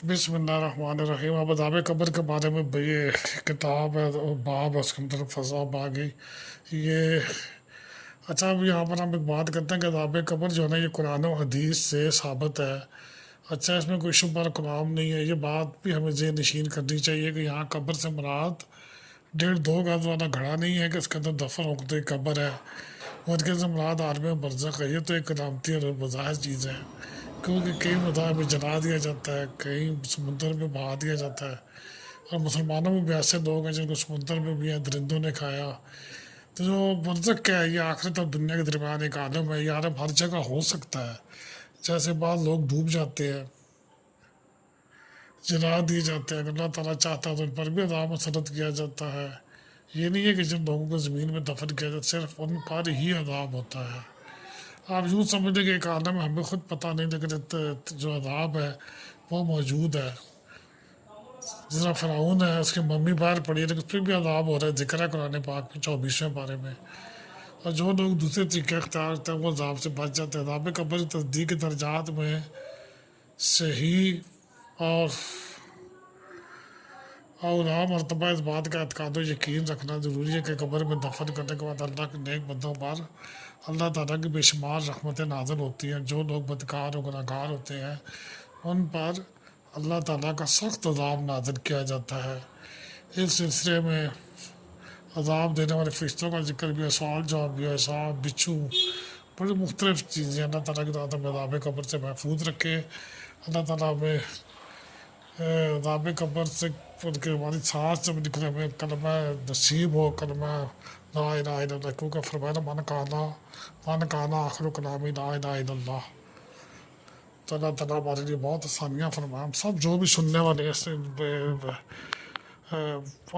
بسم اللہ الرحمن الرحیم. اب عذاب قبر کے بارے میں یہ کتاب ہے اور باب ہے، اس کے اندر فضا آ گئی یہ. اچھا، اب یہاں پر ہم ایک بات کرتے ہیں کہ عذاب قبر جو ہے نا یہ قرآن و حدیث سے ثابت ہے. اچھا، اس میں کوئی شبہ کلام نہیں ہے. یہ بات بھی ہمیں ذہن نشین کرنی چاہیے کہ یہاں قبر سے مراد 1.5-2 گز والا گھڑا نہیں ہے کہ اس کے اندر دفن ہوتے قبر ہے، اور کے اندر مراد عالم برزخ ہے. یہ تو ایک علامتی اور بظاہر چیز ہے، کیونکہ کئی مذاہب میں جلا دیا جاتا ہے، کہیں سمندر میں بہا دیا جاتا ہے، اور مسلمانوں میں بھی ایسے لوگ ہیں جن کو سمندر میں بھی ہیں درندوں نے کھایا. تو جو برزخ کیا ہے، یہ آخرت اور دنیا کے درمیان ایک عالم ہے. یہ عالم ہر جگہ ہو سکتا ہے. جیسے بعض لوگ ڈوب جاتے ہیں، جلا دیے جاتے ہیں، اللہ تعالیٰ چاہتا ہے تو ان پر بھی عذاب مسلط کیا جاتا ہے. یہ نہیں ہے کہ جن لوگوں کو زمین میں دفن کیا جاتا صرف ان پر ہی عذاب ہوتا ہے. آپ یوں سمجھ لیں کہ ایک عالم ہے، ہمیں خود پتہ نہیں، لیکن جو عذاب ہے وہ موجود ہے. جس طرح فرعون ہے، اس کی ممی باہر پڑی ہے لیکن اس پہ بھی عذاب ہو رہا ہے. ذکر ہے قرآن پاک میں 24ویں پارے میں. اور جو لوگ دوسرے طریقے اختیار کرتے ہیں وہ عذاب سے بچ جاتے ہیں. عذاب قبر کی تصدیق کے درجات میں صحیح اور اولا مرتبہ اس بات کا اعتقاد و یقین رکھنا ضروری ہے کہ قبر میں دفن کرنے کے بعد اللہ کے نیک بندوں پر اللہ تعالیٰ کی بے شمار رحمتیں نازل ہوتی ہیں. جو لوگ بدکار و گناہ گار ہوتے ہیں ان پر اللہ تعالیٰ کا سخت عذاب نازل کیا جاتا ہے. اس سلسلے میں عذاب دینے والے فرشتوں کا ذکر بھی ہے، سوال جواب بھی ہے، حساب، بچھو، بڑی مختلف چیزیں. اللہ تعالیٰ کی ذات ہمیں عذاب قبر سے محفوظ رکھے. اللہ تعالیٰ ہمیں عذاب قبر سے ان کے ہماری سانس جب نکلے ہمیں کلمہ نصیب ہو، کلمہ لا الہ الا اللہ، کیونکہ فرمایا من کانا آخر کلامی لا الہ الا اللہ. تو اللہ تعالیٰ ہمارے لیے بہت آسانیاں فرمائے. ہم سب جو بھی سننے والے ایسے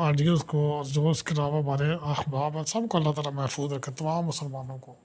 آڈیوز کو اور جو اس کے علاوہ ہمارے احباب ہیں، سب کو اللہ تعالیٰ محفوظ رکھے، تمام مسلمانوں کو.